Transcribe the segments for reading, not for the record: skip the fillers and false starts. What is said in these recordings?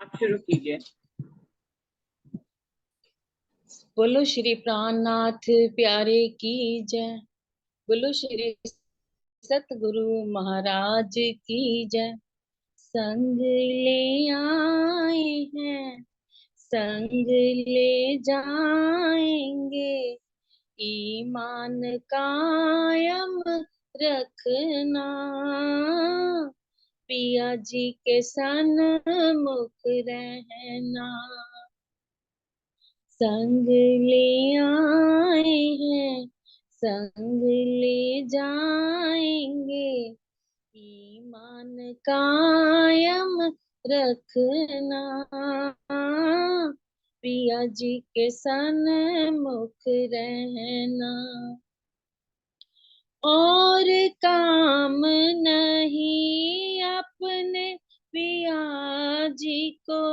आप शुरू कीजिए। बोलो श्री प्राणनाथ प्यारे की जय। बोलो श्री सतगुरु महाराज की जय। संग ले आए हैं, संग ले जाएंगे, ईमान कायम रखना, पिया जी के सन्मुख रहना। संग ले आए हैं, संग ले जाएंगे, ईमान कायम रखना, पिया जी के सन्मुख रहना। और काम नहीं अपने पिया जी को,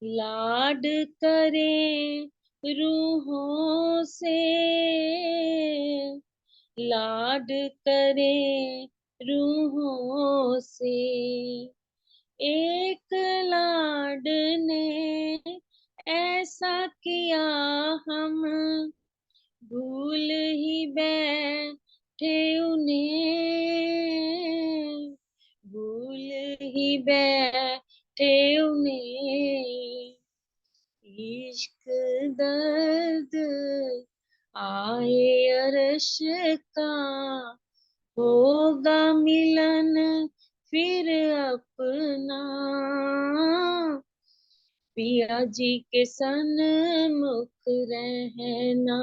लाड करें रूहों से, लाड करें रूहों से। एक लाड ने ऐसा किया, हम भूल ही बैठे उन्हें, भूल ही बैठे उन्हें। इश्क दर्द आए अरश का, होगा मिलन फिर अपना, पिया जी के सन्मुख रहना।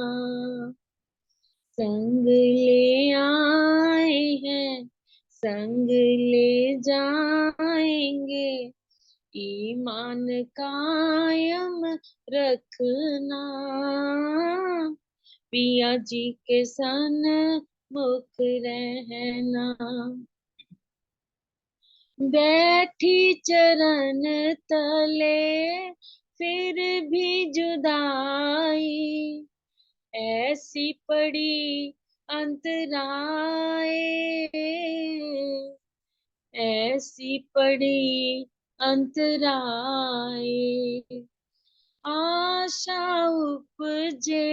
संग ले आए हैं, संग ले जाएंगे, ईमान कायम रखना, पिया जी के सन्मुख रहना। बैठी चरण तले फिर भी जुदाई, ऐसी पड़ी अंतराए, ऐसी पड़ी अंतराए। आशा उपजे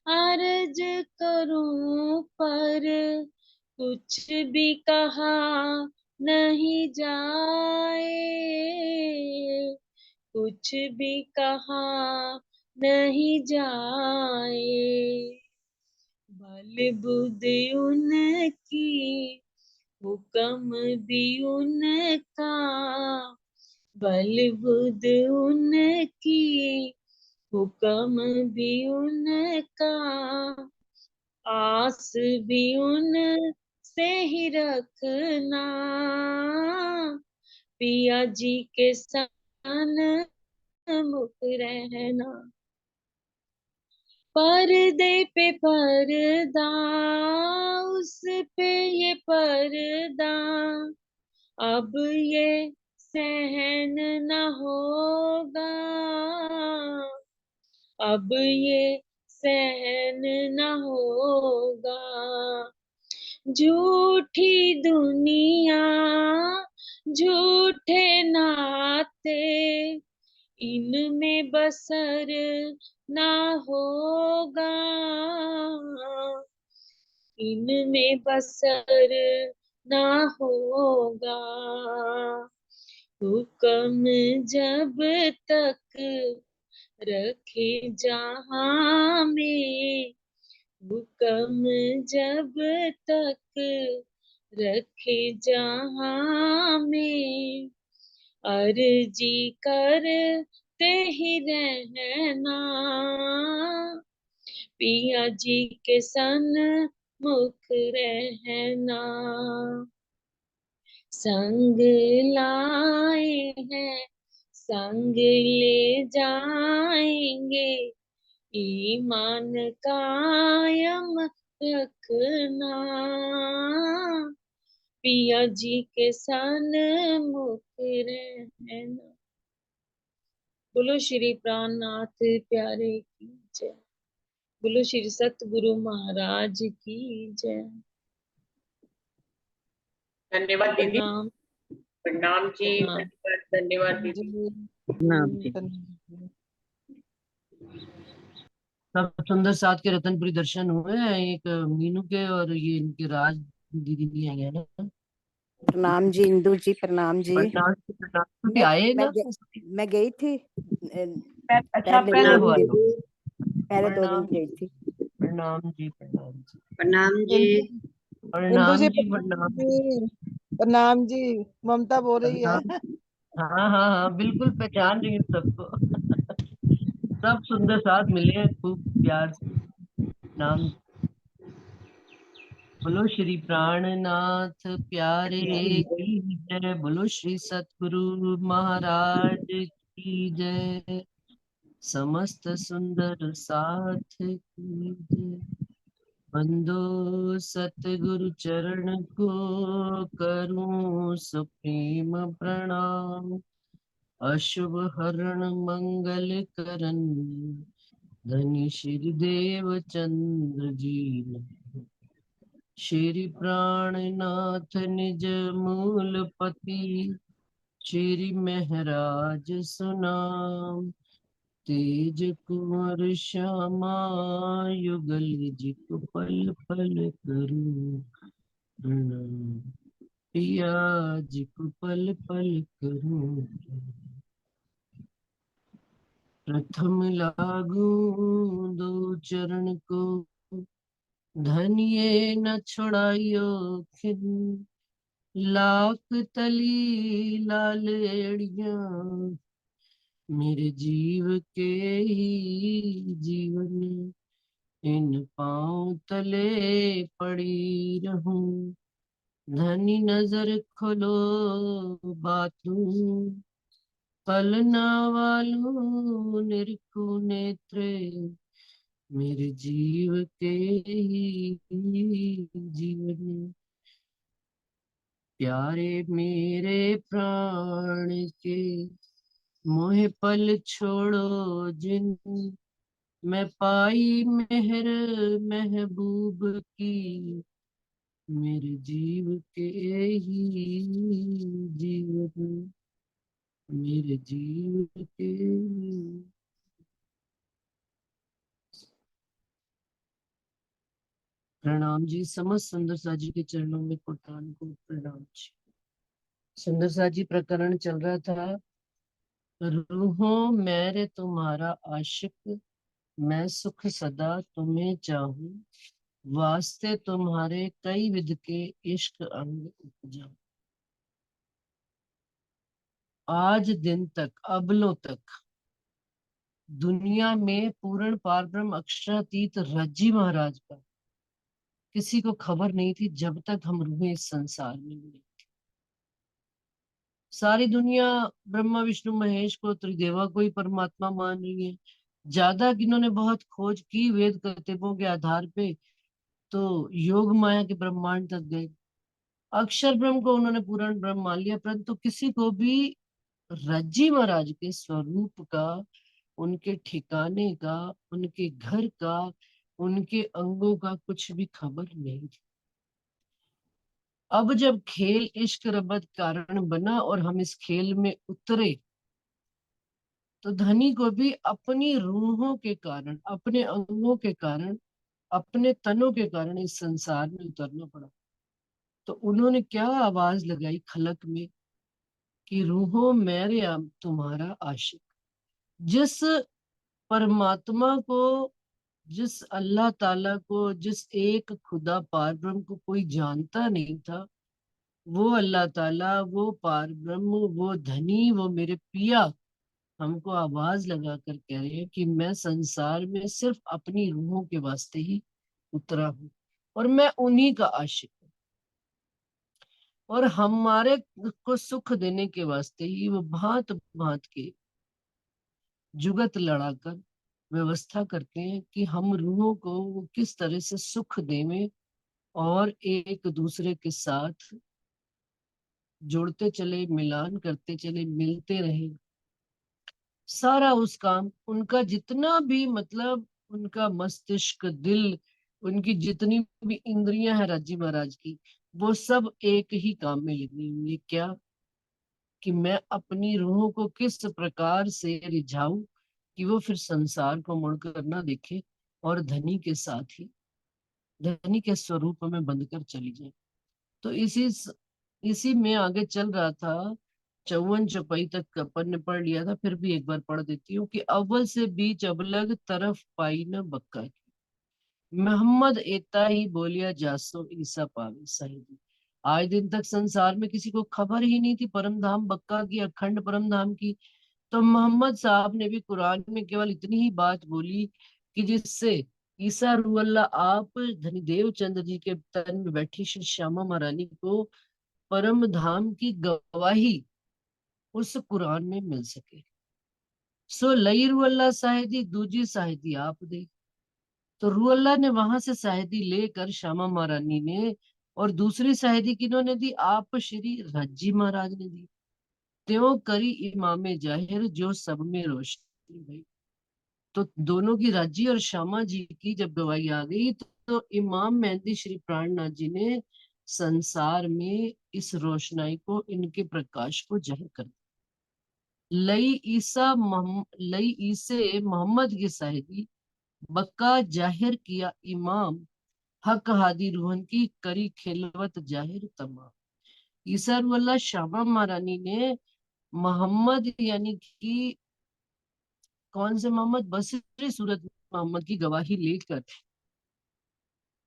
अर्ज करूं, पर कुछ भी कहा नहीं जाए, कुछ भी कहा नहीं जाए। बल बुद्धि उनकी, हुक्म भी उनका, बल बुद्धि उनकी, हुक्म भी उनका, आस भी उन से ही रखना, पिया जी के सन्मुख रहना। पर्दे पे पर्दा, उस पे ये पर्दा, अब ये सहन न होगा, अब ये सहन न होगा। झूठी दुनिया, झूठे नाते, इनमें बसर ना होगा, इनमें बसर ना होगा। हुक्म जब तक रखे जहां में, हुक्म जब तक रखे जहां में, अर्जी करते ही रहना, पिया जी के सन्मुख रहना। संग लाए हैं, संग ले जाएंगे, ईमान कायम रखना, पिया जी के सन्मुख रहना। बोलो श्री प्राणनाथ प्यारे की जय। बोलो श्री सतगुरु महाराज की जय। धन्यवाद दीदी। प्रणाम। प्रणाम जी, प्रणाम। धन्यवाद धन्यवाद जी दीदी। प्रणाम जी। धन्यवाद। सब सुंदर साथ के रतनपुरी दर्शन हुए हैं, एक मीनू के और ये इनके राज दीदी भी आई है ना। प्रणाम जी इंदु जी, प्रणाम जी। प्रणाम प्रणाम। छुट्टी मैं आए मैं ना। मैं गई थी अच्छा पहले पहले 2 हुआ दिन, तो। पहले 2 दिन प्रणाम गई थी। प्रणाम जी प्रणाम जी प्रणाम जी। इंदु प्रणाम जी जी प्रणाम जी प्रणाम जी। ममता बोल रही है। प्रणाम। हाँ हाँ हाँ बिल्कुल पहचान रही हूँ सबको। सब सुंदर साथ मिले खूब प्यार से। नाम बोलो श्री प्राणनाथ प्यारे की जय, बोलो श्री सतगुरु महाराज की जय, समस्त सुंदर साथ की जय। बंदो सतगुरु चरण को करूं सुप्रीम प्रणाम, अशुभ हरण मंगल करन धनी श्री देव चंद्र जी। श्री प्राणनाथ निज मूलपति, श्री महराज सुनाम, तेज कुंवर श्यामा युगल जित पल पल करूं प्रणाम, पिया जिक पल पल करूं। प्रथम लागू दो चरण को, धनिये न छुड़ाइयो खिन, लाख तली लाल एड़ियां, मेरे जीव के ही जीवन, इन पांव तले पड़ी रहूं, धनी नजर खोलो बातूं, पलना वालू निरखु नेत्रे, मेरे जीव के ही जीवन, प्यारे मेरे प्राण के, मोह पल छोड़ो जिन, मैं पाई मेहर महबूब की, मेरे जीव के ही जीवन, मेरे जीव के। प्रणाम जी। समस्त सुंदर सा जी के चरणों में कोटान को प्रणाम जी। सुंदर सा जी प्रकरण चल रहा था, रूहों मेरे तुम्हारा आशिक, मैं सुख सदा तुम्हें चाहूं, वास्ते तुम्हारे कई विध के इश्क अंग उपजा। आज दिन तक अबलों तक दुनिया में पूर्ण पारब्रह्म अक्षरातीत रज्जी महाराज का किसी को खबर नहीं थी, जब तक हम रूहें इस संसार में मिली। सारी दुनिया ब्रह्मा विष्णु महेश को त्रिदेवा को ही परमात्मा मान रही है। ज्यादा इन्होंने बहुत खोज की वेद कतिबों के आधार पे, तो योग माया के ब्रह्मांड तक गए। अक्षर ब्रह्म को उन्होंने पूर्ण ब्रह्म मान लिया, परंतु किसी को भी रज्जी महाराज के स्वरूप का, उनके ठिकाने का, उनके घर का, उनके अंगों का कुछ भी खबर नहीं थी। अब जब खेल इश्क रबत कारण बना और हम इस खेल में उतरे, तो धनी को भी अपनी रूहों के कारण, अपने अंगों के कारण, अपने तनों के कारण इस संसार में उतरना पड़ा। तो उन्होंने क्या आवाज लगाई खलक में कि रूहों मेरे तुम्हारा आशिक। जिस परमात्मा को, जिस अल्लाह ताला को, जिस एक खुदा पार ब्रह्म को कोई जानता नहीं था, वो अल्लाह ताला, वो पार ब्रह्म, वो धनी, वो मेरे पिया हमको आवाज लगा कर कह रहे हैं कि मैं संसार में सिर्फ अपनी रूहों के वास्ते ही उतरा हूं और मैं उन्हीं का आशिक हूँ, और हमारे को सुख देने के वास्ते ही वो भांत भांत के जुगत लड़ाकर व्यवस्था करते हैं कि हम रूहों को वो किस तरह से सुख देवें और एक दूसरे के साथ जोड़ते चले, मिलान करते चले, मिलते रहे। सारा उस काम उनका जितना भी मतलब, उनका मस्तिष्क, दिल, उनकी जितनी भी इंद्रियां हैं राजी महाराज की, वो सब एक ही काम में लगी हुई है। क्या? कि मैं अपनी रूह को किस प्रकार से रिझाऊं कि वो फिर संसार को मुड़कर ना देखे और धनी के साथ ही धनी के स्वरूप में बंद कर चली जाए। तो इसी में आगे चल रहा था। 54 चौपाई तक अपन ने पढ़ लिया था, फिर भी एक बार पढ़ देती हूँ कि अव्वल से बीच अबलग तरफ पाई न बक्का की, मोहम्मद एता ही बोलिया जासो ईसा पावे साहिब। आज दिन तक संसार में किसी को खबर ही नहीं थी परम धाम बक्का की, अखंड परम धाम की। तो मोहम्मद साहब ने भी कुरान में केवल इतनी ही बात बोली कि जिससे ईसा रूहल्ला आप धनीदेव चंद्र जी के तन में बैठी श्री श्यामा महारानी को परम धाम की गवाही उस कुरान में मिल सके। सो लई रूहल्ला साहिदी दूजी साहिदी आप दे। तो रूहल्ला ने वहां से साहिदी लेकर श्यामा महारानी ने, और दूसरी साहिदी किन्होंने दी? आप श्री रज्जी महाराज ने दी। त्यों करी इमामे जाहिर जो सब में रोशनी भई। तो दोनों की राज्जी और श्यामा जी की जब गवाही आ गई तो इमाम मेहंदी श्री प्राणनाथ जी ने संसार में इस रोशनाई को, इनके प्रकाश को जाहिर कर दिया। लई ईसे मोहम्मद की साहिदी बक्का जाहिर किया इमाम हक हादी रूहन की करी खिलवत जाहिर तमाम। ईसा रूहल्ला श्यामा महारानी ने मोहम्मद यानी कि कौन से मोहम्मद? बसरी सूरत मोहम्मद की गवाही लेकर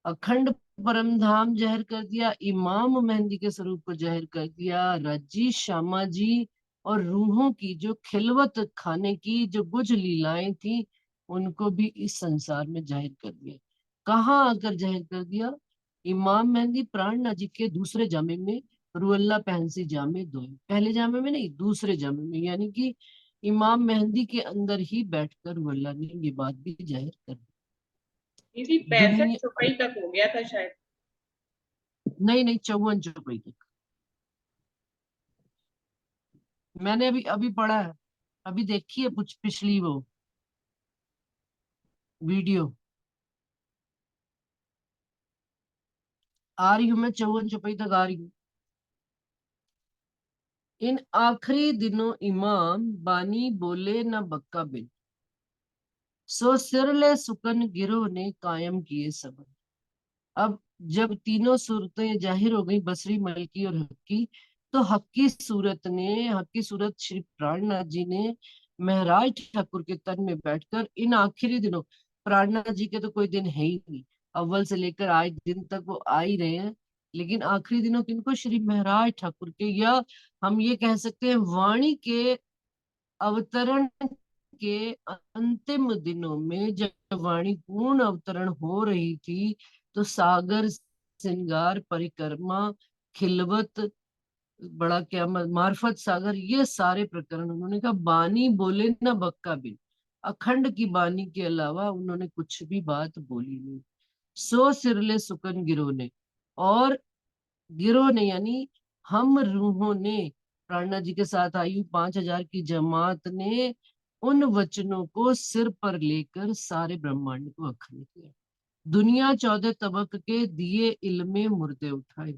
अखंड परम धाम जाहिर कर दिया, इमाम मेहंदी के स्वरूप को जाहिर कर दिया, रज्जी श्यामा जी और रूहों की जो खिलवत खाने की जो गुज लीलाएं थी उनको भी इस संसार में जाहिर कर दिया। कहाँ आकर जाहिर कर दिया? इमाम मेहंदी प्राणनाथ जी के दूसरे जामे में, रूहल्ला पहनसी जामे दो, पहले जामे में नहीं, दूसरे जामे में, यानी कि इमाम मेहंदी के अंदर ही बैठकर रूहल्ला ने ये बात भी जाहिर कर दी। दीदी 65 दुनिया चौपाई तक हो गया था शायद। नहीं 54 चौपाई तक मैंने अभी अभी पढ़ा है, अभी देखी है कुछ पिछली वो वीडियो। आ रही हूँ मैं 54 चौपाई तक आ रही हूँ। इन आखिरी दिनों इमाम बानी बोले न बक्का बिन, सो सिरले सुकन गिरोह ने कायम किए सबन। अब जब तीनों सूरतें जाहिर हो गई, बसरी, मलकी और हक्की, तो हक्की सूरत श्री प्राणनाथ जी ने महराज ठाकुर के तन में बैठकर इन आखिरी दिनों, प्राणनाथ जी के तो कोई दिन है ही नहीं, अव्वल से लेकर आज दिन तक वो आ ही रहे हैं, लेकिन आखिरी दिनों किनको? श्री महराज ठाकुर के, या हम ये कह सकते हैं वाणी के अवतरण के अंतिम दिनों में जब वाणी पूर्ण अवतरण हो रही थी तो सागर श्रृंगार परिक्रमा खिलवत बड़ा क्या मार्फत सागर, ये सारे प्रकरण उन्होंने कहा। बानी बोले ना बक्का बिन, अखंड की बानी के अलावा उन्होंने कुछ भी बात बोली नहीं। सो सिरले सुकन गिरोह ने, और गिरोह ने यानी हम रूहों ने, प्राणनाथ जी के साथ आई 5000 की जमात ने उन वचनों को सिर पर लेकर सारे ब्रह्मांड को अखंड किया। दुनिया 14 तबक के दिए इल्मे मुर्दे उठाए।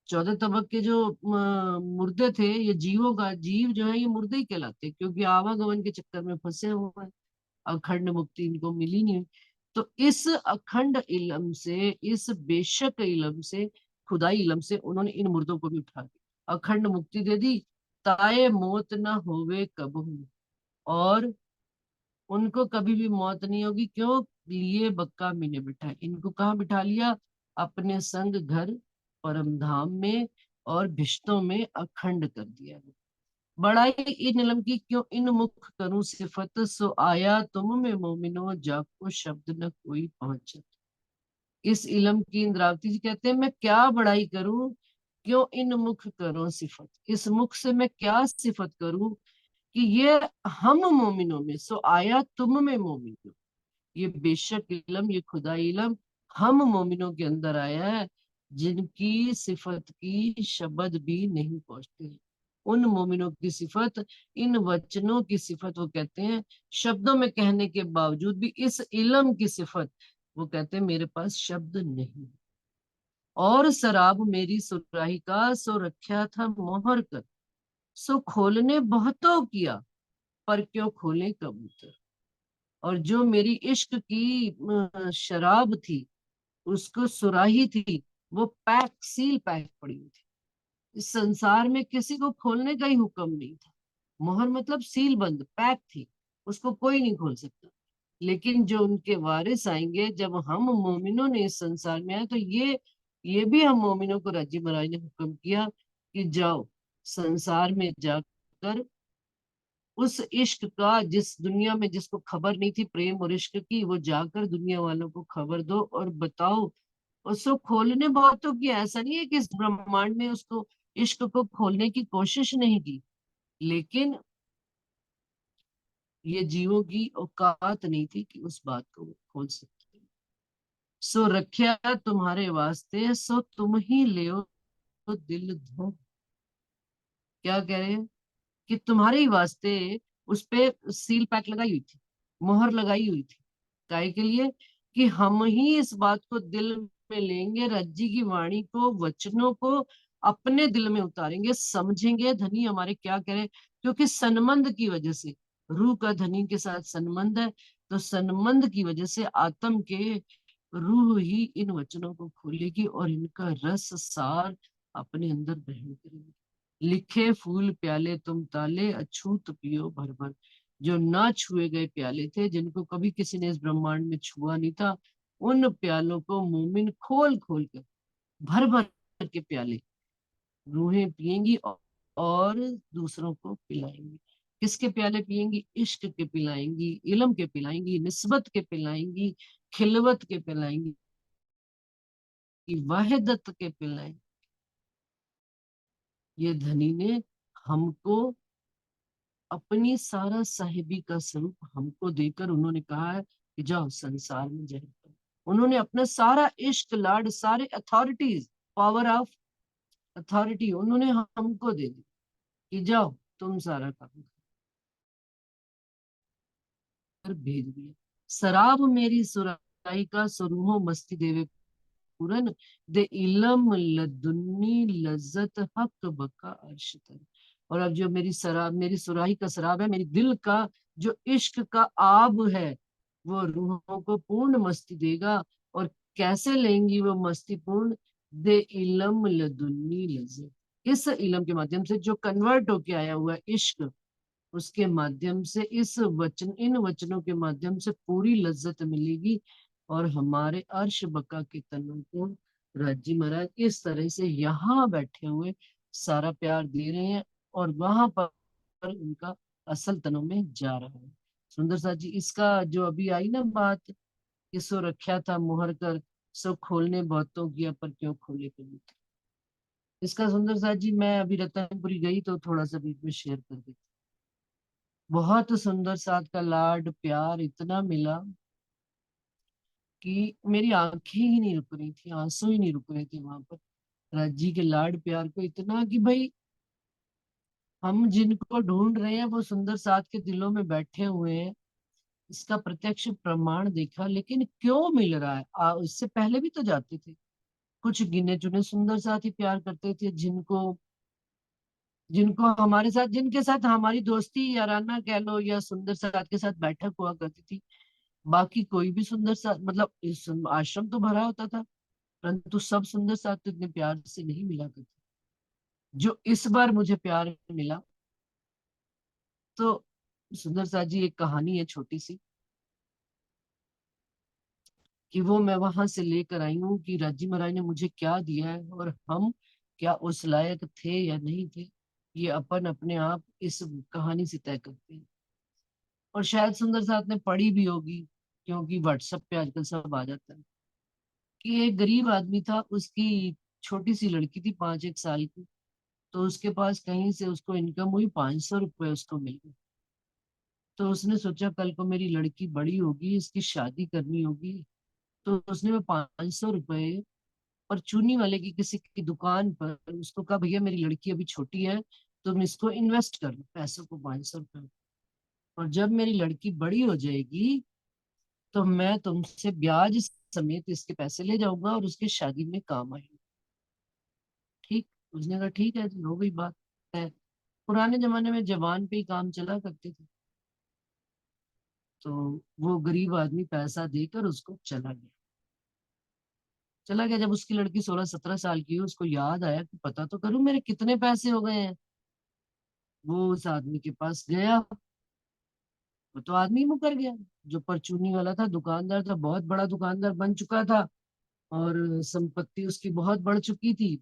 14 तबक के जो मुर्दे थे, ये जीवों का, जीव जो है ये मुर्दे ही कहलाते हैं, क्योंकि आवागमन के चक्कर में फंसे हुए हैं, अखंड मुक्ति इनको मिली नहीं। तो इस अखंड इलम से, इस बेशक इलम से, खुदाई इलम से उन्होंने इन मुर्दों को भी उठा दिया, अखंड मुक्ति दे दी। ताए मौत ना होवे कबहू, और उनको कभी भी मौत नहीं होगी। क्यों? लिए बक्का मीने बिठाए, इनको कहाँ बिठा लिया? अपने संग घर परम धाम में, और भिश्तों में अखंड कर दिया। बड़ाई इन इलम की क्यों इन मुख करूं सिफत, सो आया तुम में मोमिनो जाको शब्द न कोई पहुंचत। इस इलम की इंद्रावती जी कहते हैं मैं क्या बड़ाई करूं, क्यों इन मुख करूं सिफत, इस मुख से मैं क्या सिफत करूं कि ये हम मोमिनों में, सो आया तुम में मोमिनो, ये बेशक इलम, ये खुदा इलम हम मोमिनों के अंदर आया है, जिनकी सिफत की शब्द भी नहीं पहुंचते। उन मोमिनों की सिफत, इन वचनों की सिफत वो कहते हैं शब्दों में कहने के बावजूद भी, इस इलम की सिफत वो कहते हैं मेरे पास शब्द नहीं। और शराब मेरी सुराही का, सो रखा था मोहर कर, सो खोलने बहुतों किया, पर क्यों खोले कबूतर। और जो मेरी इश्क की शराब थी, उसको सुराही थी, वो पैक सील पैक पड़ी हुई थी। इस संसार में किसी को खोलने का ही हुक्म नहीं था। मोहर मतलब सील बंद पैक थी, उसको कोई नहीं खोल सकता। लेकिन जो उनके वारिस आएंगे, जब हम मोमिनों ने इस संसार में आए, तो ये भी हम मोमिनों को रज्जी महाराज ने हुक्म किया कि जाओ संसार में जाकर उस इश्क का, जिस दुनिया में जिसको खबर नहीं थी प्रेम और इश्क की, वो जाकर दुनिया वालों को खबर दो और बताओ। उसको खोलने बहुतों की, ऐसा नहीं है कि इस ब्रह्मांड में उसको इश्क को खोलने की कोशिश नहीं की, लेकिन ये जीवों की औकात नहीं थी कि उस बात को वो खोल सकते। सो रख्या तुम्हारे वास्ते, सो तुम ही ले दिल धो। क्या कह रहे हैं कि तुम्हारे ही वास्ते उस पे सील पैक लगाई हुई थी, मोहर लगाई हुई थी। काहे के लिए? कि हम ही इस बात को दिल में लेंगे, रज्जी की वाणी को, वचनों को अपने दिल में उतारेंगे, समझेंगे धनी हमारे क्या कह रहे हैं। क्योंकि सन्मंद की वजह से, रूह का धनी के साथ सन्मंद है, तो सन्मंद की वजह से आत्म के रूह ही इन वचनों को खोलेगी और इनका रस सार अपने अंदर ग्रहण करेगी। लिखे फूल प्याले तुम ताले, अछूत पियो भर भर। जो ना छुए गए प्याले थे, जिनको कभी किसी ने इस ब्रह्मांड में छुआ नहीं था, उन प्यालों को मोमिन खोल खोल कर, भर भर के प्याले रूहें पिएंगी और दूसरों को पिलाएंगी। किसके प्याले पिएंगी? इश्क के पिलाएंगी, इल्म के पिलाएंगी, निस्बत के पिलाएंगी, खिलवत के पिलाएंगी, वहदत के पिलाएंगी। ये धनी ने हमको अपनी सारा साहिबी का स्वरूप हमको देकर उन्होंने कहा है कि जाओ संसार में जय करो। उन्होंने अपना सारा इश्क लाड, सारे अथॉरिटीज, पावर ऑफ अथॉरिटी उन्होंने हमको दे दी कि जाओ तुम सारा काम कर भेज दिया। शराब मेरी सुराई का, सुरूहो मस्ती देवे पूरन, दे इलम लदुन्नी लज्जत हक बका अर्श तर। और अब जो मेरी शराब, मेरी सुराही का शराब है, मेरी दिल का जो इश्क का आब है, वो रूहों को पूर्ण मस्ती देगा। और कैसे लेंगी वो मस्ती पूर्ण? दे इलम लदुन्नी लज्जत, इस इलम के माध्यम से जो कन्वर्ट होके आया हुआ है इश्क, उसके माध्यम से, इस वचन, इन वचनों के माध्यम से पूरी लज्जत मिलेगी। और हमारे अर्श बका के तनों को राजी महाराज इस तरह से यहाँ बैठे हुए सारा प्यार दे रहे हैं, और वहां पर उनका असल तनों में जा रहा है। सुंदर सा जी, इसका जो अभी आई ना बात, कि सो रखा था मुहर कर, सो खोलने बहुतों किया, पर क्यों खोले कबूतर। इसका सुंदर सा जी, मैं अभी रतनपुरी गई तो थोड़ा सा बीच में शेयर कर देती। बहुत सुंदर साथ का लाड प्यार इतना मिला कि मेरी आंखें ही नहीं रुक रही थी, आंसू ही नहीं रुक रहे थे वहां पर। राजी के लाड प्यार को इतना कि भाई हम जिनको ढूंढ रहे हैं वो सुंदर साथ के दिलों में बैठे हुए हैं। इसका प्रत्यक्ष प्रमाण देखा। लेकिन क्यों मिल रहा है? इससे पहले भी तो जाते थे कुछ गिने चुने सुंदर साथ ही प्यार करते थे, जिनको जिनको हमारे साथ, जिनके साथ हमारी दोस्ती याराना कह लो, या सुंदर साथ के साथ बैठक हुआ करती थी। बाकी कोई भी सुंदर सा, मतलब इस आश्रम तो भरा होता था, परंतु सब सुंदर साथ तो इतने प्यार से नहीं मिला करते। जो इस बार मुझे प्यार मिला, तो सुंदर साथ जी, एक कहानी है छोटी सी, कि वो मैं वहां से लेकर आई हूँ कि राजी महाराज ने मुझे क्या दिया है, और हम क्या उस लायक थे या नहीं थे, ये अपन अपने आप इस कहानी से तय करते हैं। और शायद सुंदर साथ ने पढ़ी भी होगी, क्योंकि व्हाट्सएप पे आजकल सब आ जाता है। कि एक गरीब आदमी था, उसकी छोटी सी लड़की थी 5 एक साल की, तो उसके पास कहीं से उसको इनकम हुई, 500 रुपये उसको मिल गए। तो उसने सोचा कल को मेरी लड़की बड़ी होगी, इसकी शादी करनी होगी, तो उसने वो 500 रुपये परचूनी वाले की किसी की दुकान पर उसको कहा, भैया मेरी लड़की अभी छोटी है, तुम इसको इन्वेस्ट कर लो पैसों को, 500 रुपये, और जब मेरी लड़की बड़ी हो जाएगी तो मैं तुमसे ब्याज समेत इसके पैसे ले जाऊंगा और उसकी शादी में काम आएंगे। ठीक? उसने कहा ठीक है जी, हो गई बात है। पुराने जमाने में जवान पे ही काम चला करते थे। तो वो गरीब आदमी पैसा देकर उसको चला गया। चला गया, जब उसकी लड़की 16-17 साल की हुई, उसको याद आया कि पता तो करूं मेरे कितने पैसे हो गए हैं। वो उस आदमी के पास गया। वो तो आदमी मुकर गया, जो परचूनी वाला था, दुकानदार था, बहुत बड़ा दुकानदार बन चुका था और संपत्ति उसकी बहुत बढ़ चुकी थी।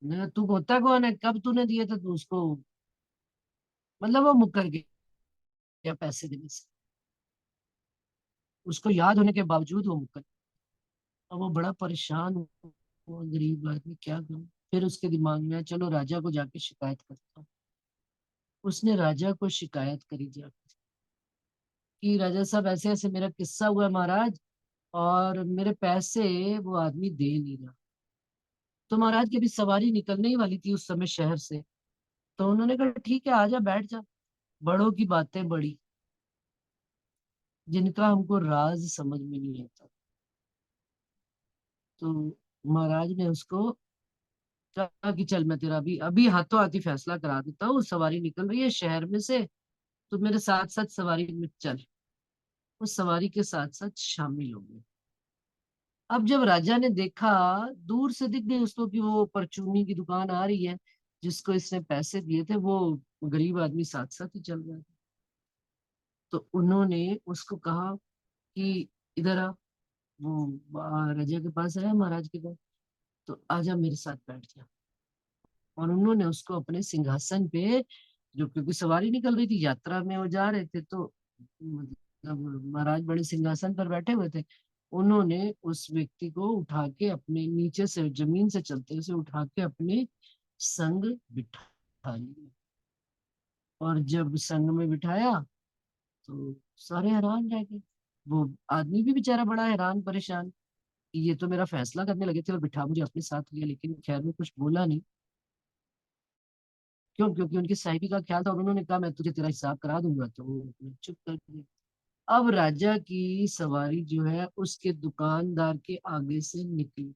मैं, तू होता कौन है, कब तूने दिए थे, तू उसको, मतलब वो मुकर गया पैसे देने से। उसको याद होने के बावजूद वो मुकर। अब वो बड़ा परेशान हुआ, गरीब आदमी, क्या करूं। फिर उसके दिमाग में आया, चलो राजा को जाके शिकायत करता हूँ। उसने राजा को शिकायत करी जाके कि राजा साहब, ऐसे ऐसे मेरा किस्सा हुआ है महाराज, और मेरे पैसे वो आदमी दे नहीं रहा। तो महाराज की अभी सवारी निकलने ही वाली थी उस समय शहर से। तो उन्होंने कहा ठीक है, आजा बैठ जा। बड़ों की बातें बड़ी, जिनका हमको राज समझ में नहीं आता। तो महाराज ने उसको कहा कि चल, मैं तेरा अभी अभी हाथों हाथी फैसला करा देता हूँ। सवारी निकल रही है शहर में से, तो मेरे साथ साथ सवारी में चल। उस सवारी के साथ साथ शामिल हो गए। अब जब राजा ने देखा, दूर से दिख गई उसको कि वो परचूनी की दुकान आ रही है, जिसको इसने पैसे दिए थे, वो गरीब आदमी साथ साथ ही चल रहा था। तो उन्होंने उसको कहा कि इधर आ। वो राजा के पास आया, महाराज के पास। तो आजा मेरे साथ बैठ जा। और उन्होंने उसको अपने सिंहासन पे, जो क्योंकि सवारी निकल रही थी, यात्रा में वो जा रहे थे, तो मतलब महाराज बड़े सिंहासन पर बैठे हुए थे। उन्होंने उस व्यक्ति को उठा के अपने नीचे से, जमीन से चलते उसे उठा के अपने संग बिठा लिया। और जब संग में बिठाया तो सारे हैरान रह गए। वो आदमी भी बेचारा बड़ा हैरान परेशान कि ये तो मेरा फैसला करने लगे थे और बिठा मुझे अपने साथ लिया, लेकिन खैर में कुछ बोला नहीं। क्यों? क्योंकि उनकी साहिबी का ख्याल था और उन्होंने कहा मैं तुझे तेरा हिसाब करा दूंगा, तो वो चुप कर गए। अब राजा की सवारी जो है उसके दुकानदार के आगे से निकली।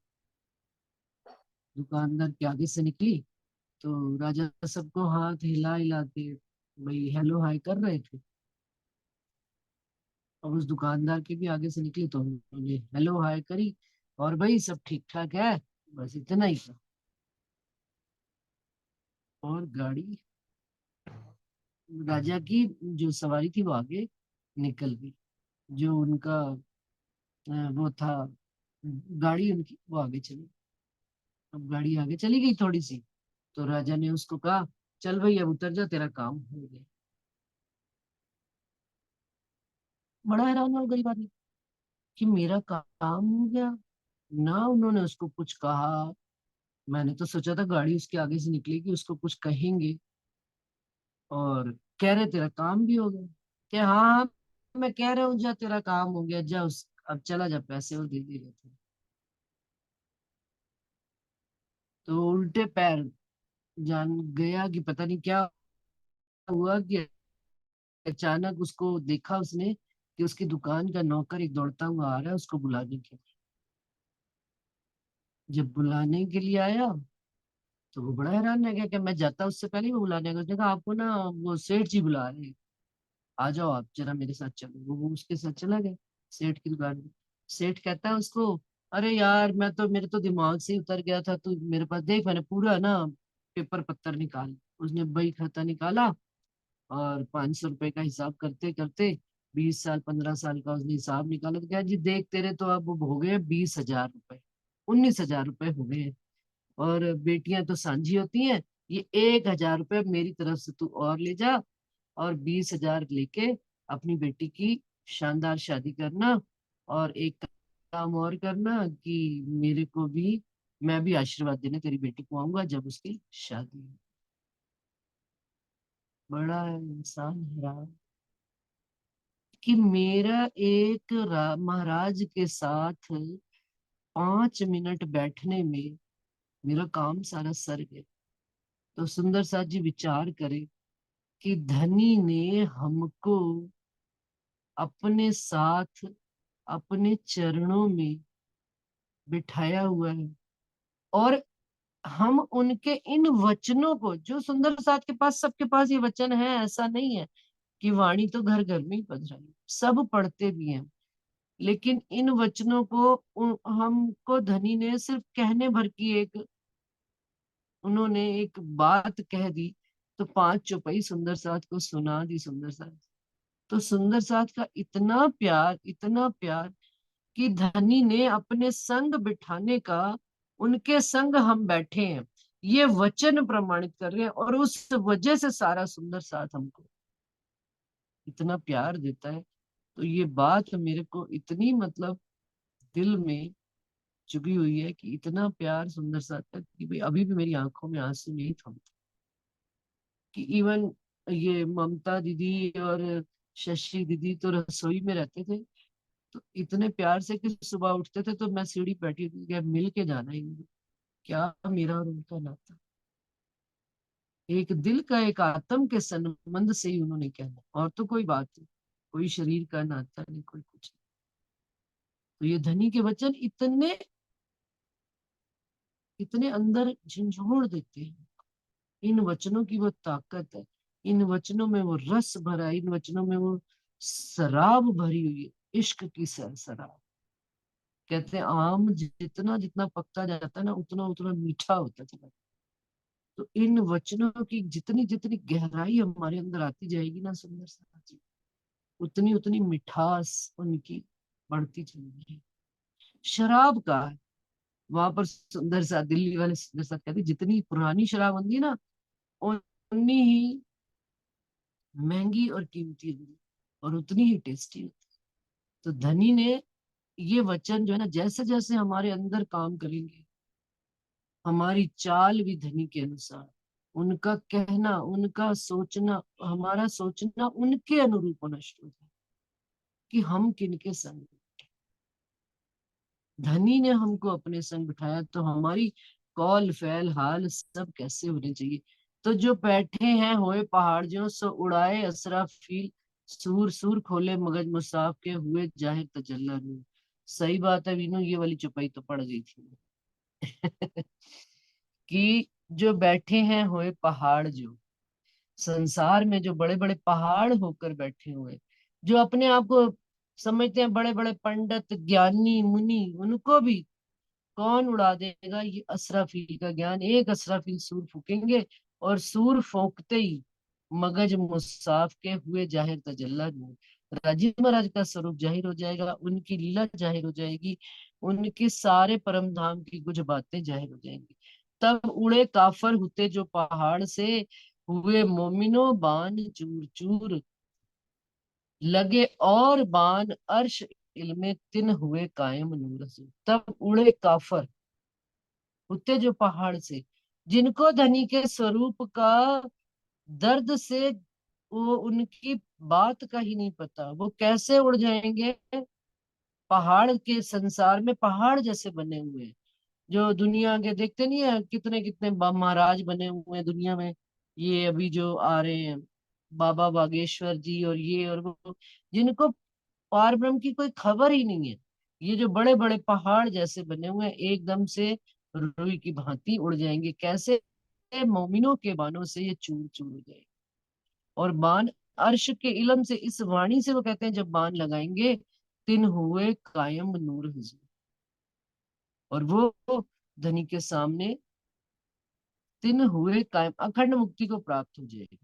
दुकानदार के आगे से निकली तो राजा सबको हाथ हिला हिला के भाई हेलो हाय कर रहे थे। अब उस दुकानदार के भी आगे से निकली तो उन्होंने हेलो हाय करी, और भाई सब ठीक ठाक है, बस इतना ही था। और गाड़ी, राजा की जो सवारी थी वो आगे निकल गई। जो उनका वो था, गाड़ी उनकी वो आगे चली। अब गाड़ी आगे चली गई थोड़ी सी, तो राजा ने उसको कहा चल भाई अब उतर जा, तेरा काम हो गया। बड़ा हैरान हो गई बात कि मेरा काम हो गया। ना उन्होंने उसको कुछ कहा। मैंने तो सोचा था गाड़ी उसके आगे से निकलेगी, उसको कुछ कहेंगे, और कह रहे तेरा काम भी हो गया। क्या? हाँ हाँ, मैं कह रहा हूँ जा, तेरा काम हो गया, जा उस अब चला जा, पैसे और दे दिए थे। तो उल्टे पैर जान गया कि पता नहीं क्या हुआ कि अचानक उसको देखा उसने कि उसकी दुकान का नौकर एक दौड़ता हुआ आ रहा है उसको बुलाने के लिए। जब बुलाने के लिए आया तो वो बड़ा हैरान रह गया कि मैं जाता उससे पहले ही वो बुलाने गया। उसने कहा आपको ना वो सेठ जी बुला रहे हैं, आ जाओ आप जरा मेरे साथ चलो। वो उसके साथ चला गया सेठ की दुकान में। सेठ कहता है उसको, अरे यार मैं तो, मेरे तो दिमाग से ही उतर गया था, तू मेरे पास देख, मैंने पूरा ना पेपर पत्तर निकाल। उसने बही खाता निकाला और 500 रुपए का हिसाब करते करते 20 साल 15 साल का उसने हिसाब निकाला। तो क्या जी देख, तेरे तो अब हो गए 20,000 रुपए, 19,000 रुपए हो गए। और बेटियां तो सांझी होती हैं, ये 1,000 रुपए मेरी तरफ से तू और ले जा, और 20,000 लेके अपनी बेटी की शानदार शादी करना। और एक काम और करना कि मेरे को भी, मैं भी आशीर्वाद देने तेरी बेटी को आऊंगा जब उसकी शादी हो। बड़ा इंसान हैरान कि मेरा एक महाराज के साथ 5 मिनट बैठने में मेरा काम सारा सर गया। तो सुंदर साथ जी विचार करे कि धनी ने हमको अपने साथ अपने चरणों में बिठाया हुआ है, और हम उनके इन वचनों को, जो सुंदर साथ के पास, सबके पास ये वचन है, ऐसा नहीं है कि वाणी तो घर घर में ही पढ़ रही है, सब पढ़ते भी हैं, लेकिन इन वचनों को हमको धनी ने सिर्फ कहने भर की एक, उन्होंने एक बात कह दी तो 5 चौपाई सुंदर साथ को सुना दी सुंदर साथ। तो सुंदर साथ का इतना प्यार कि धनी ने अपने संग बिठाने का, उनके संग हम बैठे हैं, ये वचन प्रमाणित कर रहे हैं, और उस वजह से सारा सुंदर साथ हमको इतना प्यार देता है। तो ये बात मेरे को इतनी मतलब दिल में चुभी हुई है कि इतना प्यार सुंदर साथ का कि भाई अभी भी मेरी आंखों में आंसू नहीं थमते। कि इवन ये ममता दीदी और शशि दीदी तो रसोई में रहते थे, तो इतने प्यार से कि सुबह उठते थे तो मैं सीढ़ी पे बैठी थी कि मिल के जाना है इनको। क्या मेरा और उनका नाता, एक दिल का एक आत्म के संबंध से ही उन्होंने कहना, और तो कोई बात नहीं, कोई शरीर का नाता नहीं, कोई कुछ नहीं। तो ये धनी के वचन इतने इतने अंदर झंझोड़ देते हैं। इन वचनों की वो ताकत है, इन वचनों में वो रस भरा है, इन वचनों में वो शराब भरी हुई है, इश्क की शराब। कहते हैं आम जितना जितना पकता जाता है ना, उतना उतना मीठा होता चला जाता। तो इन वचनों की जितनी जितनी गहराई हमारे अंदर आती जाएगी ना सुंदर सा, उतनी उतनी मिठास उनकी बढ़ती चली जाएगी। शराब का है वहां पर सुंदर सा, दिल्ली वाले सुंदर सा कहते जितनी पुरानी शराब होती है ना, उतनी ही महंगी और कीमती होती है, और उतनी ही टेस्टी होती है। तो धनी ने ये वचन जो है ना, जैसे जैसे हमारे अंदर काम करेंगे, हमारी चाल भी धनी के अनुसार, उनका कहना, उनका सोचना, हमारा सोचना उनके अनुरूप होना शुरू होता है कि हम किनके संग। धनी ने हमको अपने संग बिठाया तो हमारी कौल फैल हाल सब कैसे होने चाहिए। तो जो बैठे हैं होए पहाड़ जो, सो उड़ाए असराफील, सूर सूर खोले मगज मुसाफ के, हुए जाहिर तजल्ला नूर। सही बात है वीनू, ये वाली चौपाई तो पड़ गई थी। कि जो बैठे हैं होए पहाड़ जो, संसार में जो बड़े बड़े पहाड़ होकर बैठे हुए, जो अपने आप को समझते हैं बड़े बड़े पंडित ज्ञानी मुनि, उनको भी कौन उड़ा देगा ये असराफील का ज्ञान। एक असराफील सूर फूकेंगे और सूर फूकते ही मगज मुसाफ के, हुए जाहिर तजल्ला नूर। राजी महाराज का स्वरूप जाहिर हो जाएगा, उनकी लीला जाहिर हो जाएगी, उनके सारे परम धाम की कुछ बातें जाहिर हो जाएंगी। तब उड़े काफर होते जो पहाड़ से, हुए मोमिनो बान चूर चूर, लगे और बान अर्श इल्मे तिन, हुए कायम नूर से। तब उड़े काफर उठते जो पहाड़ से, जिनको धनी के स्वरूप का दर्द से वो उनकी बात का ही नहीं पता, वो कैसे उड़ जाएंगे। पहाड़ के संसार में पहाड़ जैसे बने हुए हैं, जो दुनिया के देखते नहीं है कितने कितने महाराज बने हुए हैं दुनिया में, ये अभी जो आ रहे हैं बाबा बागेश्वर जी और ये और वो, जिनको पार ब्रह्म की कोई खबर ही नहीं है। ये जो बड़े बड़े पहाड़ जैसे बने हुए हैं, एकदम से रुई की भांति उड़ जाएंगे। कैसे? मोमिनों के बाणों से ये चूर चूर हो जाएंगे। और बाण अर्श के इलम से, इस वाणी से वो कहते हैं जब बाण लगाएंगे, तिन हुए कायम नूर हुजूर, और वो धनी के सामने तिन हुए कायम अखंड मुक्ति को प्राप्त हो जाएगी।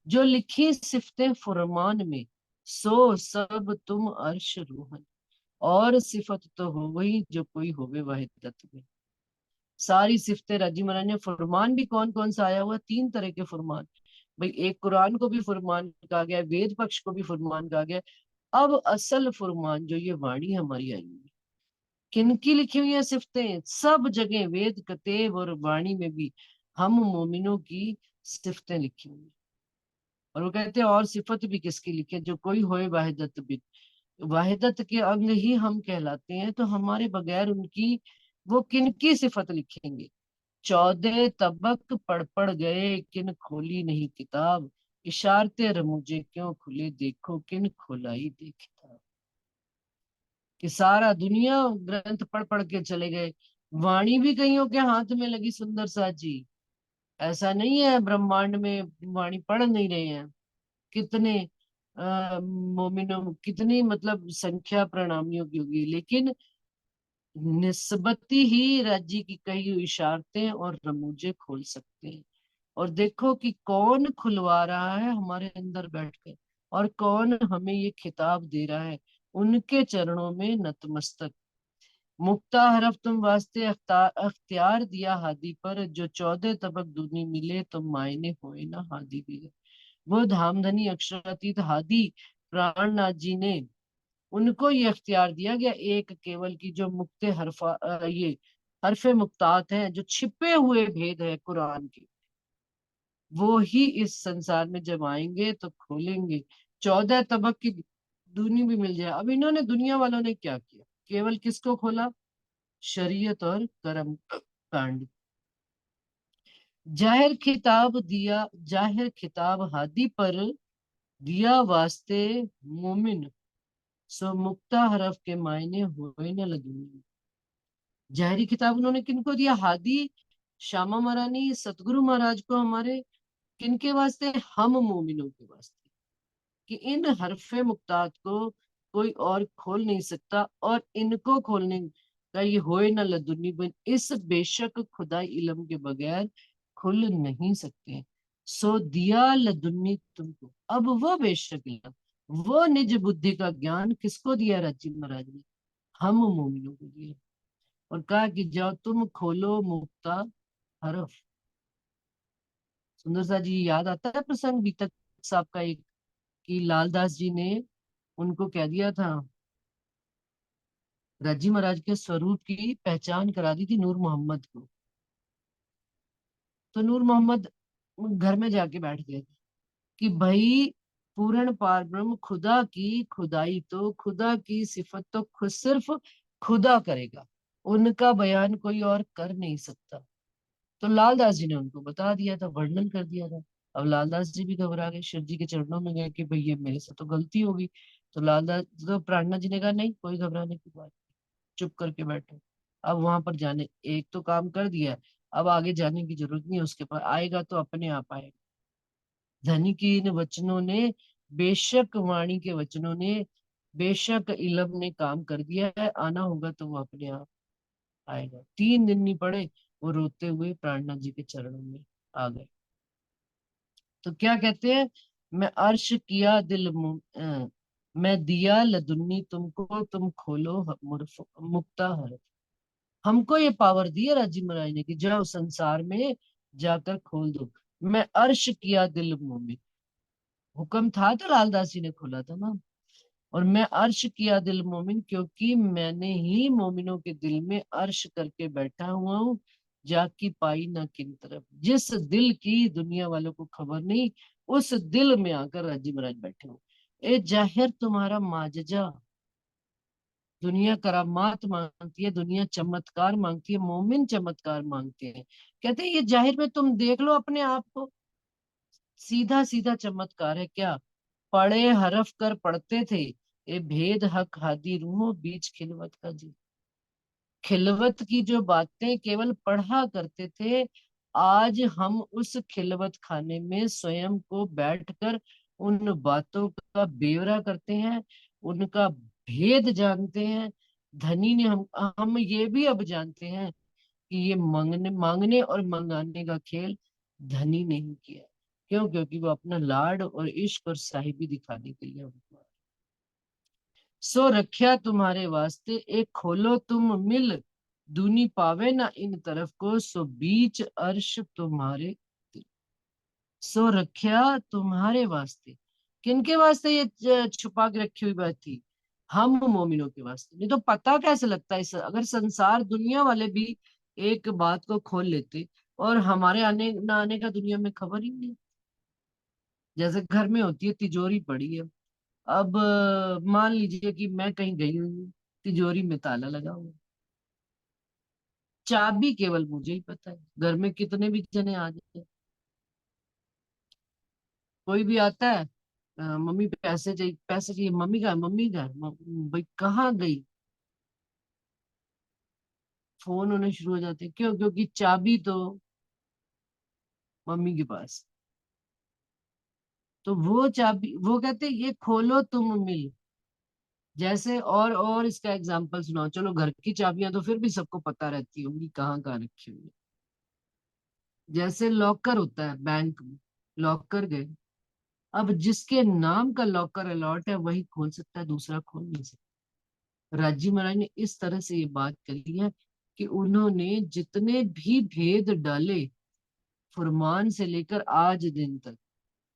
जो लिखी सिफतें फुरमान में, सो सब तुम अर्श रूहन, और सिफत तो हो वही जो कोई होवे वाहिदत में। सारी सिफतें राजी महाराज ने, फुरमान भी कौन कौन सा आया हुआ, 3 तरह के फुरमान। भाई एक कुरान को भी फुरमान कहा गया, वेद पक्ष को भी फुरमान कहा गया। अब असल फुरमान जो ये वाणी हमारी आई है, किनकी लिखी हुई है सिफतें, सब जगह वेद कतेब और वाणी में भी हम मोमिनों की सिफतें लिखी हुई है। और वो कहते हैं और सिफत भी किसकी लिखी है, जो कोई होए वाहिदत भी, वाहिदत के अंग ही हम कहलाते हैं, तो हमारे बगैर उनकी वो किनकी सिफत लिखेंगे। 14 तबक पढ़ पढ़ गए किन खोली नहीं किताब, इशारते रमूजे क्यों खुले देखो किन खोलाई दे किताब। कि सारा दुनिया ग्रंथ पढ़ पढ़ के चले गए, वाणी भी कईयों के हाथ में लगी सुंदर साजी। ऐसा नहीं है ब्रह्मांड में वाणी पढ़ नहीं रहे हैं। कितने मोमिनों, कितनी मतलब संख्या प्रणामियों की होगी, लेकिन निस्बती ही राज्य की कई इशारतें और रमूजे खोल सकते हैं। और देखो कि कौन खुलवा रहा है हमारे अंदर बैठकर, और कौन हमें ये खिताब दे रहा है, उनके चरणों में नतमस्तक। मुक्ता हरफ तुम वास्ते अख्तियार दिया हादी पर, जो 14 तबक दूनी मिले तो मायने होए ना हादी भी। वो धामधनी अक्षरातीत हादी प्राणनाथ जी ने, उनको ये अख्तियार दिया गया एक केवल की, जो मुक्ते हरफा ये हरफे मुक्तात हैं, जो छिपे हुए भेद है कुरान के, वो ही इस संसार में जब आएंगे तो खोलेंगे। 14 तबक की दूनी भी मिल जाए। अब इन्होंने, दुनिया वालों ने क्या किया, केवल किसको खोला, शरीयत और कर्म कांड। जाहिर खिताब हादी पर, दिया वास्ते मोमिन, सो मुक्ता हरफ के मायने हुए न लदुनी। जाहिरी खिताब उन्होंने किनको दिया, हादी श्यामा महारानी सतगुरु महाराज को, हमारे किनके वास्ते, हम मोमिनों के वास्ते, कि इन हरफे मुक्तात को कोई और खोल नहीं सकता, और इनको खोलने का ये होए न लदुनी बन, इस बेशक खुदा इल्म के बगैर खुल नहीं सकते। सो दिया लदुनी तुमको, अब वो बेशक इल्म, वो निज बुद्धि का ज्ञान किसको दिया, राजी महाराज ने, हम मोमिनों को दिया। और कहा कि जाओ तुम खोलो मुक्ता हरफ। सुंदर सा जी याद आता है प्रसंग बीतक साहब का एक, कि लालदास जी ने उनको कह दिया था, रज्जी महाराज के स्वरूप की पहचान करा दी थी नूर मोहम्मद को। तो नूर मोहम्मद घर में जाके बैठ गए कि भाई, पूर्ण पार ब्रह्म खुदा की खुदाई तो, खुदा की सिफत तो खुद सिर्फ खुदा करेगा, उनका बयान कोई और कर नहीं सकता। तो लालदास जी ने उनको बता दिया था, वर्णन कर दिया था। अब लालदास जी भी घबरा गए, शिव जी के चरणों में गए कि भाई ये मेरे से तो गलती होगी। तो लालदास, तो प्रार्थना जी ने कहा नहीं, कोई घबराने की बात, चुप करके बैठो। अब वहां पर जाने, एक तो काम कर दिया, अब आगे जाने की जरूरत नहीं है, उसके पास आएगा तो अपने आप आएगा। धनी की इन वचनों ने, बेशक वाणी के वचनों ने, बेशक इल्म ने काम कर दिया है, आना होगा तो वो अपने आप आएगा। 3 दिन नहीं पड़े, वो रोते हुए प्राणनाथ जी के चरणों में आ गए। तो क्या कहते हैं, मैं अर्श किया मैं दिया लदुन्नी तुमको, तुम खोलो मुक्ता हर। हमको ये पावर दी है राजी महाराज ने कि जाओ संसार में जाकर खोल दो। मैं अर्श किया दिल मोमिन, हुक्म था तो लालदास जी ने खोला था ना। और मैं अर्श किया दिल मोमिन, क्योंकि मैंने ही मोमिनों के दिल में अर्श करके बैठा हुआ हूँ, जाकी पाई ना किन तरफ। जिस दिल की दुनिया वालों को खबर नहीं, उस दिल में आकर राजी महाराज बैठे हो। ए जाहिर तुम्हारा माजजा, दुनिया करामात मांगती है, दुनिया चमत्कार मांगती है, मोमिन चमत्कार मांगते हैं। कहते हैं ये जाहिर में तुम देख लो अपने आप को, सीधा सीधा चमत्कार है क्या। पढ़े हरफ कर पढ़ते थे, ये भेद हक हादी रूहों बीच खिलवत का जी। खिलवत की जो बातें केवल पढ़ा करते थे, आज हम उस खिलवत खाने में स्वयं को बैठकर उन बातों का ब्यौरा करते हैं, उनका भेद जानते हैं। धनी ने, हम ये भी अब जानते हैं कि ये मांगने मांगने और मंगाने का खेल धनी नहीं किया। क्यों? क्योंकि वो अपना लाड और इश्क और साहिबी दिखाने के लिए हुआ। सो रख्या तुम्हारे वास्ते एक खोलो तुम मिल, दूनी पावे ना इन तरफ को, सो बीच अर्श तुम्हारे दिल। सो रख्या तुम्हारे वास्ते, किनके वास्ते ये छुपा के रखी हुई बात थी, हम मोमिनों के वास्ते। नहीं तो पता कैसे लगता है अगर संसार दुनिया वाले भी एक बात को खोल लेते, और हमारे आने ना आने का दुनिया में खबर ही नहीं। जैसे घर में होती है तिजोरी पड़ी है, अब मान लीजिए कि मैं कहीं गई हुई हूँ, तिजोरी में ताला लगा हुआ, चाबी केवल मुझे ही पता है, घर में कितने भी जने आ जाते, कोई भी आता है, मम्मी पैसे चाहिए, पैसे चाहिए, मम्मी का है, मम्मी का है, भाई कहाँ गई, फोन होने शुरू हो जाते हैं। क्यों? क्योंकि चाबी तो मम्मी के पास। तो वो चाबी, वो कहते ये खोलो तुम मिल। जैसे और इसका एग्जांपल सुनाओ। चलो घर की चाबियां तो फिर भी सबको पता रहती होंगी कहाँ कहाँ रखी हुई है। जैसे लॉकर होता है बैंक में, लॉकर गए, अब जिसके नाम का लॉकर अलॉट है वही खोल सकता है, दूसरा खोल नहीं सकता। राजी महाराज ने इस तरह से ये बात करी है कि उन्होंने जितने भी भेद डाले फुरमान से लेकर आज दिन तक,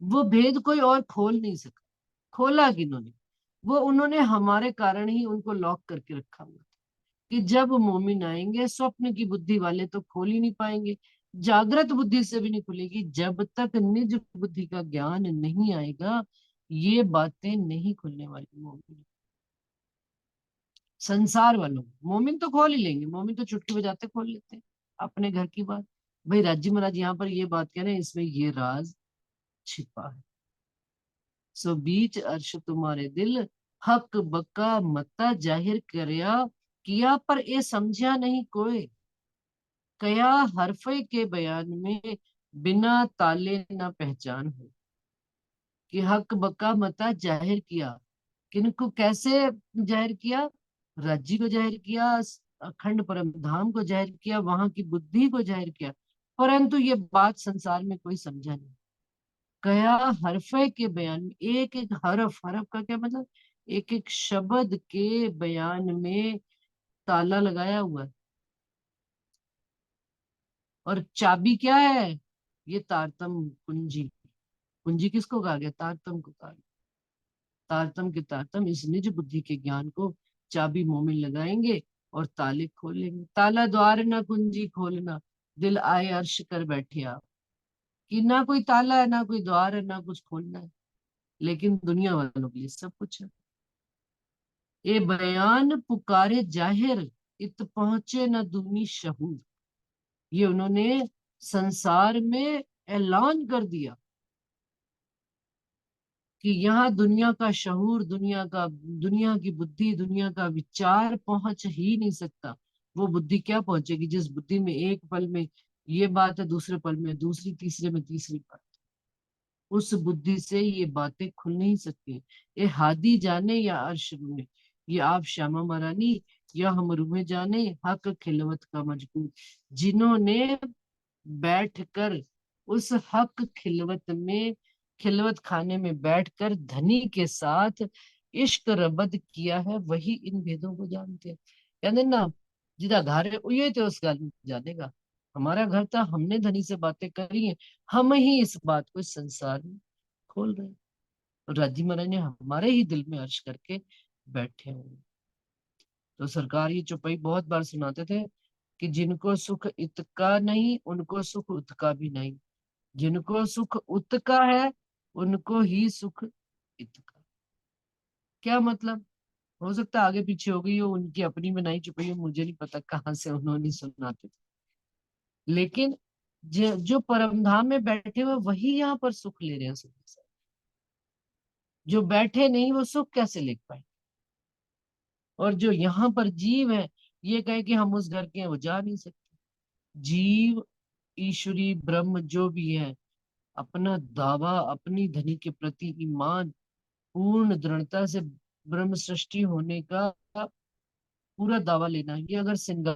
वो भेद कोई और खोल नहीं सका। खोला किन्होंने? वो उन्होंने हमारे कारण ही उनको लॉक करके रखा हुआ था कि जब मोमिन आएंगे स्वप्न की बुद्धि वाले तो खोल ही नहीं पाएंगे, जागृत बुद्धि से भी नहीं खुलेगी। जब तक निज बुद्धि का ज्ञान नहीं आएगा ये बातें नहीं खुलने वाली मोमिन। संसार वालों, मोमिन तो खोल ही लेंगे, मोमिन तो चुटकी बजाते खोल लेते हैं अपने घर की बात। भाई राजी महाराज यहाँ पर ये बात कह रहे हैं, इसमें ये राज छिपा है। सो बीच अर्श तुम्हारे दिल, हक बका मता जाहिर करया, किया पर ये समझा नहीं कोई, कया हरफे के बयान में बिना ताले ना पहचान हो। कि हक बका मता जाहिर किया, किनको कैसे जाहिर किया? राज्य को जाहिर किया, अखंड परम धाम को जाहिर किया, वहां की बुद्धि को जाहिर किया, परंतु ये बात संसार में कोई समझा नहीं। कया हरफे के बयान में, एक एक हरफ, हरफ का क्या मतलब? एक एक शब्द के बयान में ताला लगाया हुआ है। और चाबी क्या है? ये तारतम कुंजी। कुंजी किसको कहा गया? तारतम को कहा गया। तारतम के तारतम इस निज बुद्धि के ज्ञान को चाबी मोमिन लगाएंगे और ताले खोलेंगे। ताला द्वार ना कुंजी खोलना, दिल आए अर्श कर बैठे आप। कि ना कोई ताला है, ना कोई द्वार है, ना कुछ खोलना है, लेकिन दुनिया वालों के लिए सब कुछ है। ये बयान पुकारे जाहिर, इत पहुंचे न दूनी शहूर। ये उन्होंने संसार में ऐलान कर दिया कि यहाँ दुनिया का शहूर, दुनिया की बुद्धि, दुनिया का विचार पहुंच ही नहीं सकता। वो बुद्धि क्या पहुंचेगी जिस बुद्धि में एक पल में ये बात है, दूसरे पल में दूसरी, तीसरे में तीसरी बात। उस बुद्धि से ये बातें खुल नहीं सकती। ये हादी जाने या अर्श रूहे, ये आप श्यामा महारानी या हम रूहे जाने, हक खिलवत का मजबूर। जिन्होंने बैठकर उस हक खिलवत में, खिलवत खाने में बैठकर धनी के साथ इश्क रबद किया है, वही इन भेदों को जानते हैं। कहते ना, जिदा घर है उये तो उस घर में जानेगा। हमारा घर था, हमने धनी से बातें करी हैं, हम ही इस बात को इस संसार में खोल रहे हैं। और राजी महाराज ने हमारे ही दिल में अर्श करके बैठे हुए। तो सरकार ये चौपाई बहुत बार सुनाते थे कि जिनको सुख इतका नहीं उनको सुख उतका भी नहीं, जिनको सुख उतका है उनको ही सुख इतका। क्या मतलब? हो सकता है आगे पीछे हो गई हो, उनकी अपनी बनाई चुपाई हो, मुझे नहीं पता कहाँ से उन्होंने सुनाते थे। लेकिन जो परमधाम में बैठे हुए वही यहाँ पर सुख ले रहे हैं सुख के साथ। जो बैठे नहीं वो सुख कैसे ले पाए? और जो यहाँ पर जीव है ये कहे कि हम उस घर के हैं, वो जा नहीं सकते। जीव ईश्वरी ब्रह्म जो भी है, अपना दावा, अपनी धनी के प्रति ईमान, पूर्ण दृढ़ता से ब्रह्म सृष्टि होने का पूरा दावा लेना, ये अगर श्रृंगार